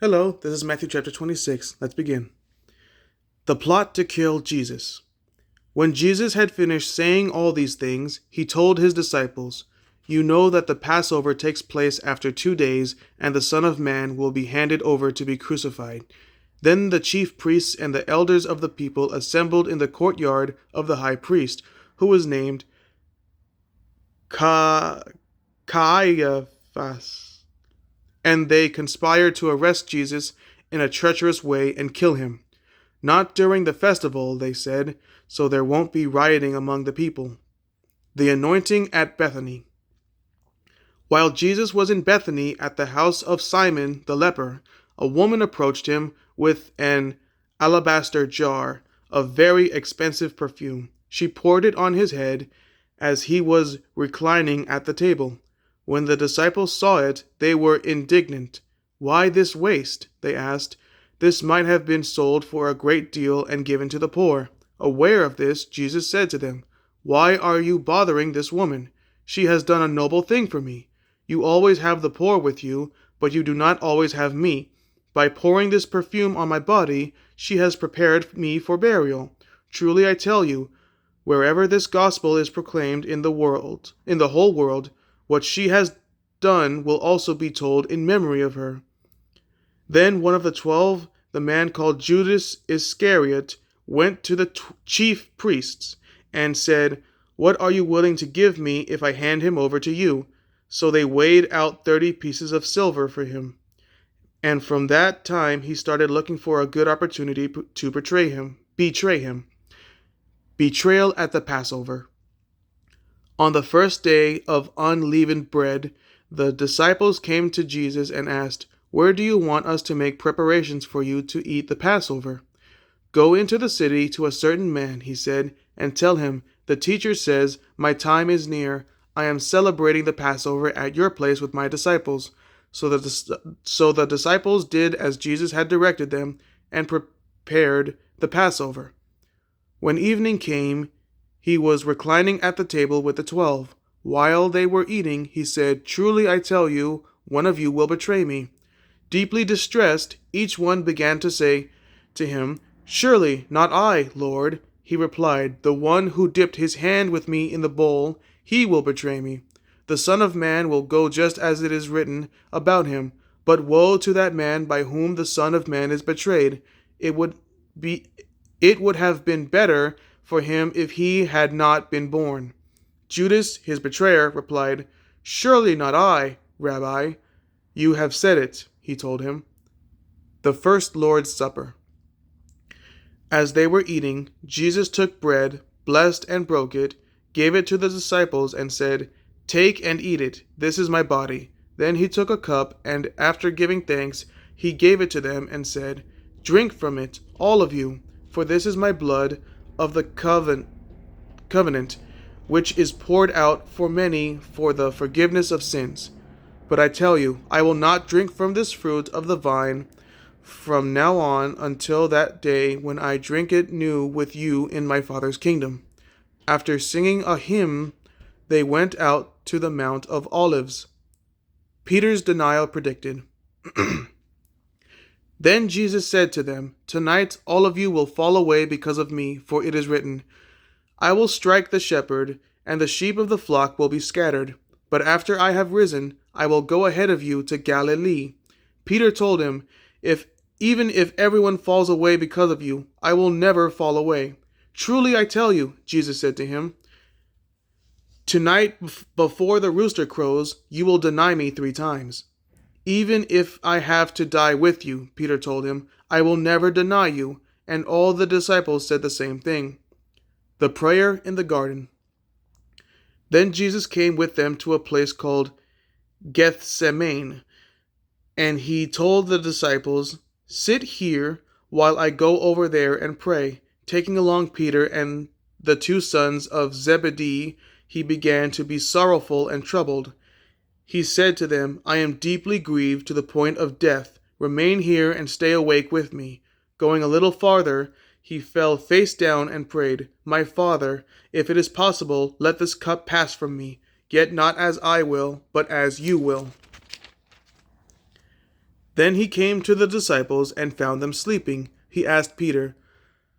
Hello, this is Matthew chapter 26. Let's begin. The plot to kill Jesus. When Jesus had finished saying all these things, he told his disciples, "You know that the Passover takes place after 2 days, and the Son of Man will be handed over to be crucified." Then the chief priests and the elders of the people assembled in the courtyard of the high priest, who was named Caiaphas. And they conspired to arrest Jesus in a treacherous way and kill him. Not during the festival, they said, so there won't be rioting among the people. The anointing at Bethany. While Jesus was in Bethany at the house of Simon the leper, a woman approached him with an alabaster jar of very expensive perfume. She poured it on his head as he was reclining at the table. When the disciples saw it, they were indignant. "Why this waste?" they asked. "This might have been sold for a great deal and given to the poor." Aware of this, Jesus said to them, "Why are you bothering this woman? She has done a noble thing for me. You always have the poor with you, but you do not always have me. By pouring this perfume on my body, she has prepared me for burial. Truly I tell you, wherever this gospel is proclaimed in the whole world, what she has done will also be told in memory of her." Then one of the 12, the man called Judas Iscariot, went to the chief priests and said, "What are you willing to give me if I hand him over to you?" So they weighed out 30 pieces of silver for him. And from that time he started looking for a good opportunity to betray him. Betrayal at the Passover. On the first day of unleavened bread, the disciples came to Jesus and asked, "Where do you want us to make preparations for you to eat the Passover?" "Go into the city to a certain man," he said, "and tell him, 'The teacher says, my time is near. I am celebrating the Passover at your place with my disciples.'" So the disciples did as Jesus had directed them and prepared the Passover. When evening came, he was reclining at the table with the 12. While they were eating, he said, "Truly I tell you, one of you will betray me." Deeply distressed, each one began to say to him, "Surely not I, Lord." He replied, "The one who dipped his hand with me in the bowl, he will betray me. The Son of Man will go just as it is written about him, but woe to that man by whom the Son of Man is betrayed. It would have been better for him if he had not been born." Judas, his betrayer, replied, "Surely not I, Rabbi." "You have said it," he told him. The first Lord's Supper. As they were eating, Jesus took bread, blessed and broke it, gave it to the disciples, and said, "Take and eat it. This is my body." Then he took a cup, and after giving thanks, he gave it to them and said, "Drink from it, all of you, for this is my blood of the covenant, which is poured out for many for the forgiveness of sins. But I tell you, I will not drink from this fruit of the vine from now on until that day when I drink it new with you in my Father's kingdom." After singing a hymn, they went out to the Mount of Olives. Peter's denial predicted. Then Jesus said to them, "Tonight all of you will fall away because of me, for it is written, 'I will strike the shepherd, and the sheep of the flock will be scattered.' But after I have risen, I will go ahead of you to Galilee." Peter told him, Even if everyone falls away because of you, I will never fall away." "Truly I tell you," Jesus said to him, "tonight before the rooster crows, you will deny me 3 times." "Even if I have to die with you," Peter told him, "I will never deny you." And all the disciples said the same thing. The prayer in the garden. Then Jesus came with them to a place called Gethsemane, and he told the disciples, "Sit here while I go over there and pray." Taking along Peter and the 2 sons of Zebedee, he began to be sorrowful and troubled. He said to them, "I am deeply grieved to the point of death. Remain here and stay awake with me." Going a little farther, he fell face down and prayed, "My Father, if it is possible, let this cup pass from me. Yet not as I will, but as you will." Then he came to the disciples and found them sleeping. He asked Peter,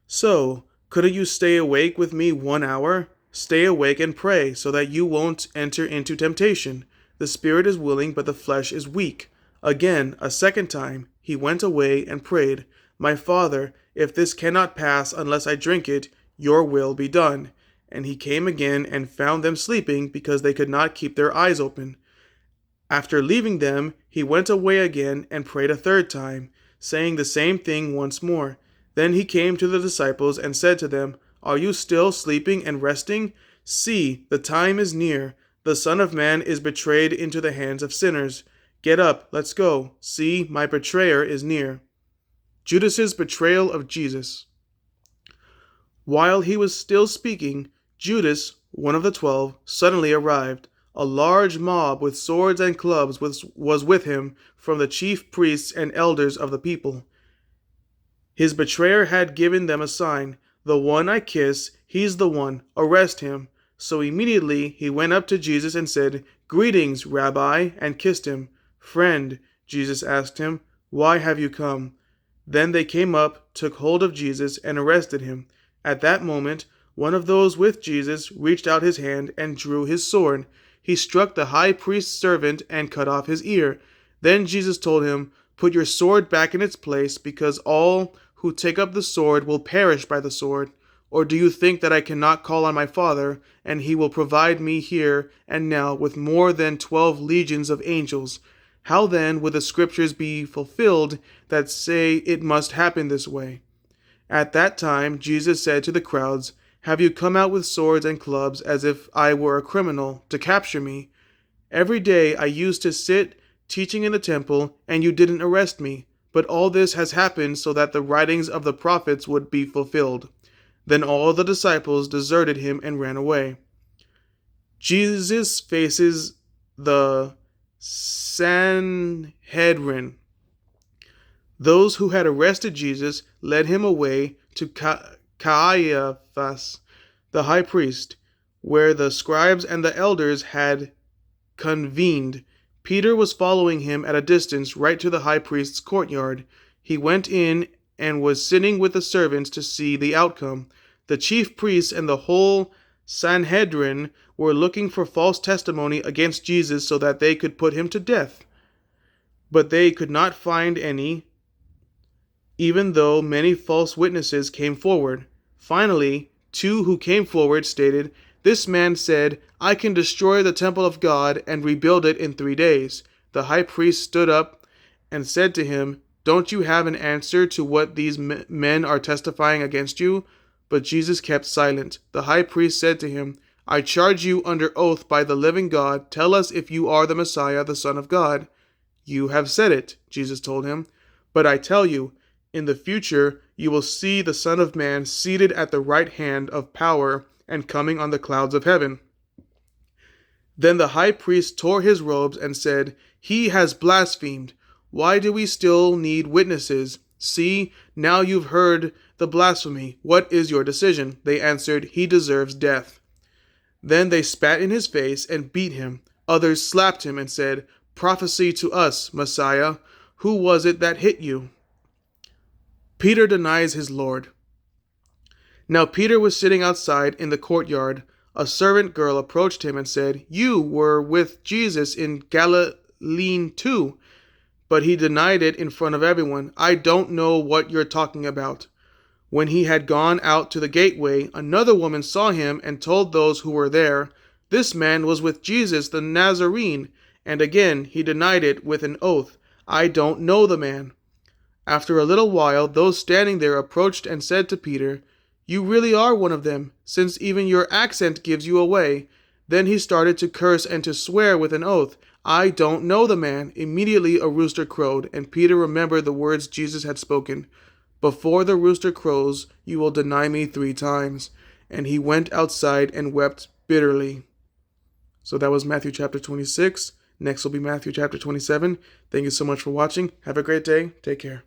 "So, couldn't you stay awake with me 1 hour? Stay awake and pray, so that you won't enter into temptation. The spirit is willing, but the flesh is weak." Again, a second time, he went away and prayed, "My Father, if this cannot pass unless I drink it, your will be done." And he came again and found them sleeping because they could not keep their eyes open. After leaving them, he went away again and prayed a third time, saying the same thing once more. Then he came to the disciples and said to them, "Are you still sleeping and resting? See, the time is near. The Son of Man is betrayed into the hands of sinners. Get up, let's go. See, my betrayer is near." Judas's betrayal of Jesus. While he was still speaking, Judas, one of the 12, suddenly arrived. A large mob with swords and clubs was with him from the chief priests and elders of the people. His betrayer had given them a sign, "The one I kiss, he's the one. Arrest him." So immediately he went up to Jesus and said, "Greetings, Rabbi," and kissed him. "Friend," Jesus asked him, "why have you come?" Then they came up, took hold of Jesus, and arrested him. At that moment, one of those with Jesus reached out his hand and drew his sword. He struck the high priest's servant and cut off his ear. Then Jesus told him, "Put your sword back in its place, because all who take up the sword will perish by the sword. Or do you think that I cannot call on my Father, and he will provide me here and now with more than 12 legions of angels? How then would the scriptures be fulfilled that say it must happen this way?" At that time, Jesus said to the crowds, "Have you come out with swords and clubs as if I were a criminal to capture me? Every day I used to sit teaching in the temple, and you didn't arrest me. But all this has happened so that the writings of the prophets would be fulfilled." Then all the disciples deserted him and ran away. Jesus faces the Sanhedrin. Those who had arrested Jesus led him away to Caiaphas, the high priest, where the scribes and the elders had convened. Peter was following him at a distance right to the high priest's courtyard. He went in and was sitting with the servants to see the outcome. The chief priests and the whole Sanhedrin were looking for false testimony against Jesus so that they could put him to death. But they could not find any, even though many false witnesses came forward. Finally, 2 who came forward stated, "This man said, 'I can destroy the temple of God and rebuild it in 3 days.'" The high priest stood up and said to him, "Don't you have an answer to what these men are testifying against you?" But Jesus kept silent. The high priest said to him, "I charge you under oath by the living God, tell us if you are the Messiah, the Son of God." "You have said it," Jesus told him. "But I tell you, in the future you will see the Son of Man seated at the right hand of power and coming on the clouds of heaven." Then the high priest tore his robes and said, "He has blasphemed. Why do we still need witnesses? See, now you've heard the blasphemy. What is your decision?" They answered, "He deserves death." Then they spat in his face and beat him. Others slapped him and said, "Prophesy to us, Messiah. Who was it that hit you?" Peter denies his Lord. Now Peter was sitting outside in the courtyard. A servant girl approached him and said, "You were with Jesus in Galilee too." But he denied it in front of everyone. "I don't know what you're talking about." When he had gone out to the gateway, another woman saw him and told those who were there, "This man was with Jesus the Nazarene." And again he denied it with an oath, "I don't know the man." After a little while, those standing there approached and said to Peter, "You really are one of them, since even your accent gives you away." Then he started to curse and to swear with an oath, "I don't know the man." Immediately a rooster crowed, and Peter remembered the words Jesus had spoken, "Before the rooster crows, you will deny me 3 times." And he went outside and wept bitterly. So that was Matthew chapter 26. Next will be Matthew chapter 27. Thank you so much for watching. Have a great day. Take care.